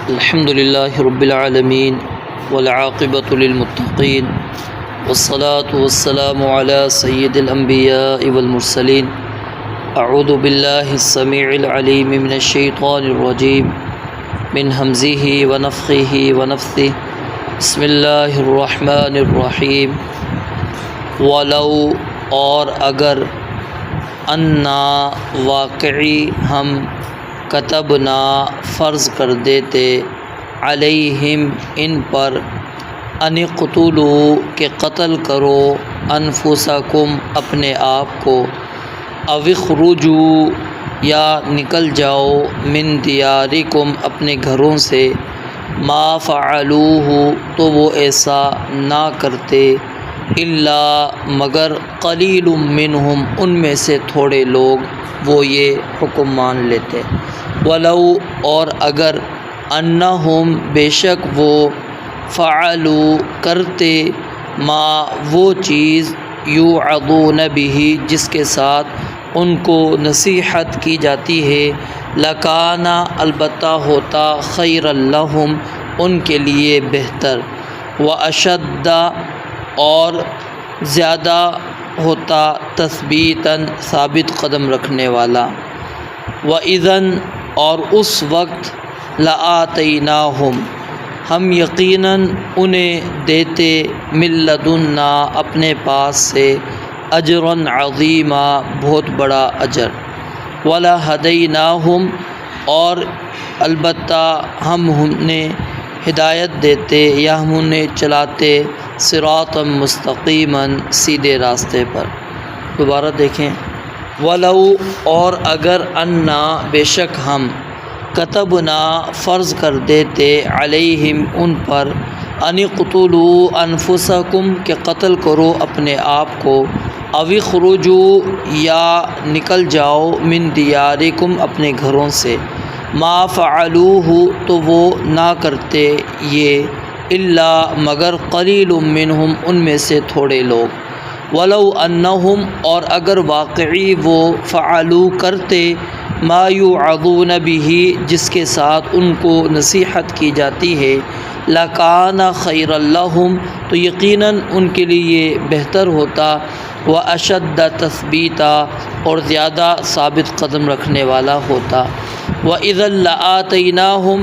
الحمد للہ رب العالمین والعاقبۃ للمتقین والصلاة والسلام علی سید الانبیاء والمرسلین اعوذ باللہ السمیع العلیم من الشیطان الرجیم من ہمزہ ونفخہ ونفثہ بسم اللہ الرحمن الرحیم ولو اور اگر انا واقعی ہم کتبنا فرض کر دیتے علیہم ان پر ان اقتلوا کہ قتل کرو انفسکم اپنے آپ کو او اخرجوا یا نکل جاؤ من دیارکم اپنے گھروں سے ما فعلوہ تو وہ ایسا نہ کرتے الا مگر قلیل منہم ان میں سے تھوڑے لوگ وہ یہ حکم مان لیتے ولو اور اگر انہم بے شک وہ فعلوا کرتے ما وہ چیز یوعظون بہ جس کے ساتھ ان کو نصیحت کی جاتی ہے لکانا البتہ ہوتا خیر لہم ان کے لیے بہتر واشد اور زیادہ ہوتا تثبیتاً ثابت قدم رکھنے والا وَإِذًا اور اس وقت لَآتَيْنَاهُمْ ہم یقیناً انہیں دیتے من لدنا اپنے پاس سے اجراً عظیما بہت بڑا اجر وَلَهَدَيْنَاهُمْ اور البتہ ہم انہیں ہدایت دیتے یا ہم انہیں چلاتے صراطا مستقیما سیدھے راستے پر۔ دوبارہ دیکھیں ولو اور اگر انا بے شک ہم کتبنا فرض کر دیتے علیہم ان پر ان اقتلوا انفسکم کہ قتل کرو اپنے آپ کو او اخرجوا یا نکل جاؤ من دیارکم اپنے گھروں سے ما فعلوہ تو وہ نہ کرتے یہ الا مگر قلیل منہم ان میں سے تھوڑے لوگ ولو انہم اور اگر واقعی وہ فعلوا کرتے ما یوعظون بہ جس کے ساتھ ان کو نصیحت کی جاتی ہے لکان خیر لہم تو یقیناً ان کے لیے بہتر ہوتا واشد تثبیتا اور زیادہ ثابت قدم رکھنے والا ہوتا وَإِذًا لَآتَيْنَاهُمْ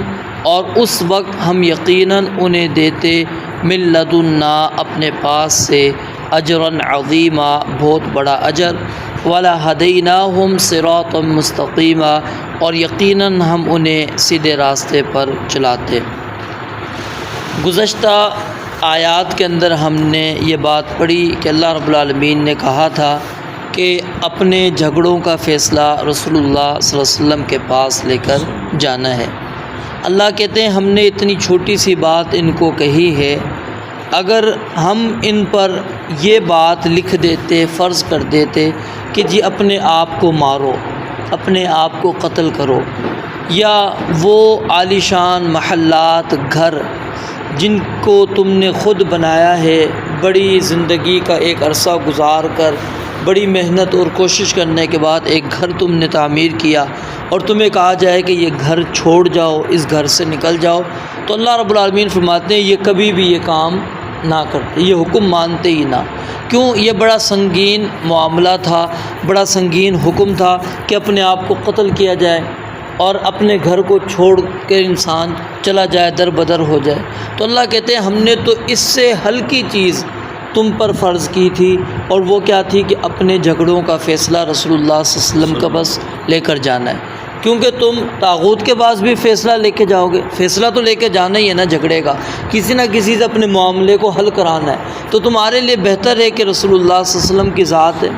اور اس وقت ہم یقیناً انہیں دیتے من لدنا اپنے پاس سے اجراً عظیما بہت بڑا اجر وَلَهَدَيْنَاهُمْ صِرَاطًا مُسْتَقِيمًا اور یقیناً ہم انہیں سیدھے راستے پر چلاتے۔ گزشتہ آیات کے اندر ہم نے یہ بات پڑھی کہ اللہ رب العالمین نے کہا تھا کہ اپنے جھگڑوں کا فیصلہ رسول اللہ صلی اللہ علیہ وسلم کے پاس لے کر جانا ہے۔ اللہ کہتے ہیں ہم نے اتنی چھوٹی سی بات ان کو کہی ہے، اگر ہم ان پر یہ بات لکھ دیتے فرض کر دیتے کہ جی اپنے آپ کو مارو، اپنے آپ کو قتل کرو، یا وہ عالیشان محلات گھر جن کو تم نے خود بنایا ہے، بڑی زندگی کا ایک عرصہ گزار کر بڑی محنت اور کوشش کرنے کے بعد ایک گھر تم نے تعمیر کیا اور تمہیں کہا جائے کہ یہ گھر چھوڑ جاؤ، اس گھر سے نکل جاؤ، تو اللہ رب العالمین فرماتے ہیں یہ کبھی بھی یہ کام نہ کرتے، یہ حکم مانتے ہی نہ۔ کیوں؟ یہ بڑا سنگین معاملہ تھا، بڑا سنگین حکم تھا کہ اپنے آپ کو قتل کیا جائے اور اپنے گھر کو چھوڑ کے انسان چلا جائے، در بدر ہو جائے۔ تو اللہ کہتے ہیں ہم نے تو اس سے ہلکی چیز تم پر فرض کی تھی، اور وہ کیا تھی کہ اپنے جھگڑوں کا فیصلہ رسول اللہ صلی اللہ علیہ وسلم کا بس لے کر جانا ہے، کیونکہ تم طاغوت کے پاس بھی فیصلہ لے کے جاؤ گے، فیصلہ تو لے کے جانا ہی ہے نا جھگڑے کا، کسی نہ کسی سے اپنے معاملے کو حل کرانا ہے، تو تمہارے لیے بہتر ہے کہ رسول اللہ صلی اللہ علیہ وسلم کی ذات ہے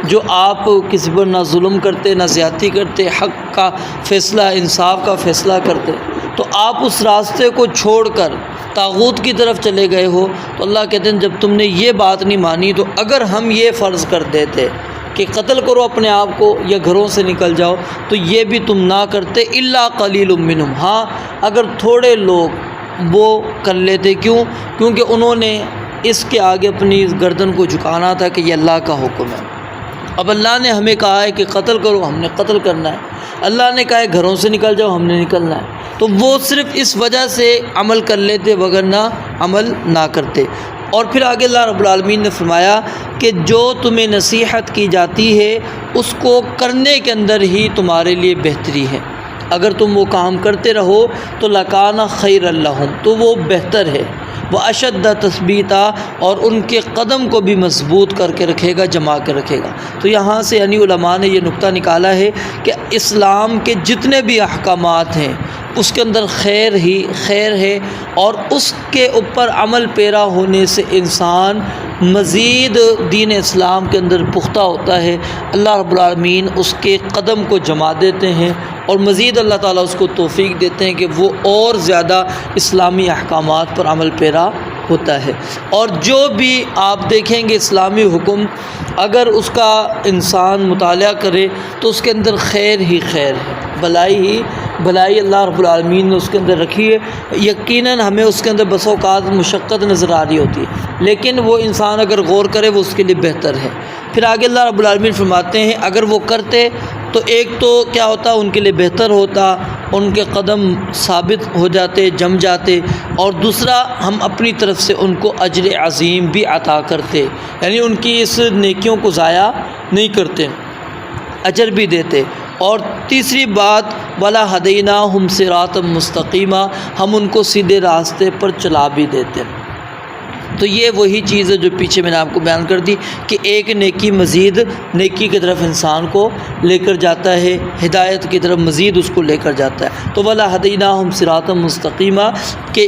جو آپ کسی پر نہ ظلم کرتے نہ زیادتی کرتے، حق کا فیصلہ انصاف کا فیصلہ کرتے، تو آپ اس راستے کو چھوڑ کر طاغوت کی طرف چلے گئے ہو۔ تو اللہ کہتے ہیں جب تم نے یہ بات نہیں مانی تو اگر ہم یہ فرض کر دیتے کہ قتل کرو اپنے آپ کو یا گھروں سے نکل جاؤ تو یہ بھی تم نہ کرتے الا قلیل منہم، ہاں اگر تھوڑے لوگ وہ کر لیتے۔ کیونکہ انہوں نے اس کے آگے اپنی گردن کو جھکانا تھا کہ یہ اللہ کا حکم ہے، اب اللہ نے ہمیں کہا ہے کہ قتل کرو، ہم نے قتل کرنا ہے۔ اللہ نے کہا ہے گھروں سے نکل جاؤ، ہم نے نکلنا ہے۔ تو وہ صرف اس وجہ سے عمل کر لیتے، وگرنہ عمل نہ کرتے۔ اور پھر آگے اللہ رب العالمین نے فرمایا کہ جو تمہیں نصیحت کی جاتی ہے اس کو کرنے کے اندر ہی تمہارے لیے بہتری ہے۔ اگر تم وہ کام کرتے رہو تو لکان خیر لہم، تو وہ بہتر ہے۔ وہ اشد تثبیتا، اور ان کے قدم کو بھی مضبوط کر کے رکھے گا، جما کے رکھے گا۔ تو یہاں سے یعنی علماء نے یہ نقطہ نکالا ہے کہ اسلام کے جتنے بھی احکامات ہیں اس کے اندر خیر ہی خیر ہے، اور اس کے اوپر عمل پیرا ہونے سے انسان مزید دین اسلام کے اندر پختہ ہوتا ہے۔ اللہ رب العالمین اس کے قدم کو جما دیتے ہیں، اور مزید اللہ تعالیٰ اس کو توفیق دیتے ہیں کہ وہ اور زیادہ اسلامی احکامات پر عمل پیرا ہوتا ہے۔ اور جو بھی آپ دیکھیں گے اسلامی حکم اگر اس کا انسان مطالعہ کرے تو اس کے اندر خیر ہی خیر ہے، بھلائی ہی بھلائی اللہ رب العالمین نے اس کے اندر رکھی ہے۔ یقیناً ہمیں اس کے اندر بس اوقات مشقت نظر آ رہی ہوتی ہے، لیکن وہ انسان اگر غور کرے وہ اس کے لیے بہتر ہے۔ پھر آگے اللہ رب العالمین فرماتے ہیں اگر وہ کرتے تو ایک تو کیا ہوتا، ان کے لیے بہتر ہوتا، ان کے قدم ثابت ہو جاتے، جم جاتے، اور دوسرا ہم اپنی طرف سے ان کو اجر عظیم بھی عطا کرتے، یعنی ان کی اس نیکیوں کو ضائع نہیں کرتے، اجر بھی دیتے۔ اور تیسری بات وَلَا هَدَيْنَاهُمْ صِرَاطًا مُسْتَقِيمًا، ہم ان کو سیدھے راستے پر چلا بھی دیتے۔ تو یہ وہی چیز ہے جو پیچھے میں نے آپ کو بیان کر دی کہ ایک نیکی مزید نیکی کی طرف انسان کو لے کر جاتا ہے، ہدایت کی طرف مزید اس کو لے کر جاتا ہے۔ تو وَلَا هَدَيْنَاهُمْ صِرَاطًا مُسْتَقِيمًا کہ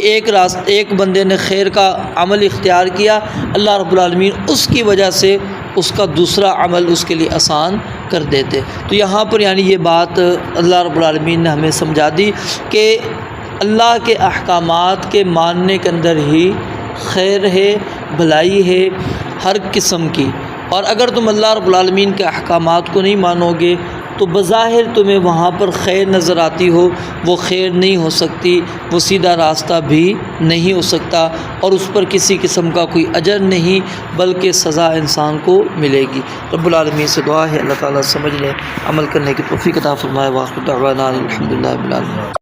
ایک بندے نے خیر کا عمل اختیار کیا، اللہ رب العالمین اس کی وجہ سے اس کا دوسرا عمل اس کے لیے آسان کر دیتے۔ تو یہاں پر یعنی یہ بات اللہ رب العالمین نے ہمیں سمجھا دی کہ اللہ کے احکامات کے ماننے کے اندر ہی خیر ہے، بھلائی ہے ہر قسم کی۔ اور اگر تم اللہ رب العالمین کے احکامات کو نہیں مانو گے تو بظاہر تمہیں وہاں پر خیر نظر آتی ہو، وہ خیر نہیں ہو سکتی، وہ سیدھا راستہ بھی نہیں ہو سکتا، اور اس پر کسی قسم کا کوئی اجر نہیں بلکہ سزا انسان کو ملے گی۔ رب العالمین سے دعا ہے اللہ تعالیٰ سمجھ لے، عمل کرنے کی توفیق عطا فرمائے۔ وآخر دعوانا الحمدللہ رب العالمین۔